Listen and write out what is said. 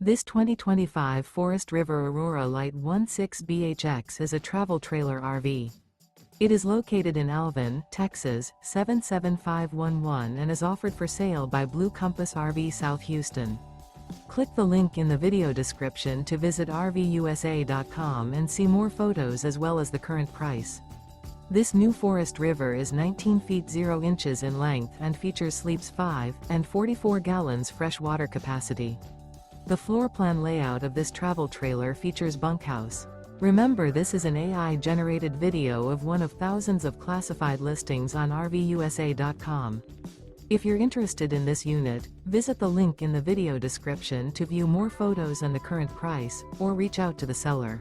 This 2025 Forest River Aurora Light 16BHX is a travel trailer RV. It is located in Alvin, Texas, 77511 and is offered for sale by Blue Compass RV South Houston. Click the link in the video description to visit RVUSA.com and see more photos as well as the current price. This new Forest River is 19 feet 0 inches in length and features sleeps 5 and 44 gallons fresh water capacity. The floor plan layout of this travel trailer features bunkhouse. Remember, this is an AI-generated video of one of thousands of classified listings on RVUSA.com. If you're interested in this unit, visit the link in the video description to view more photos and the current price, or reach out to the seller.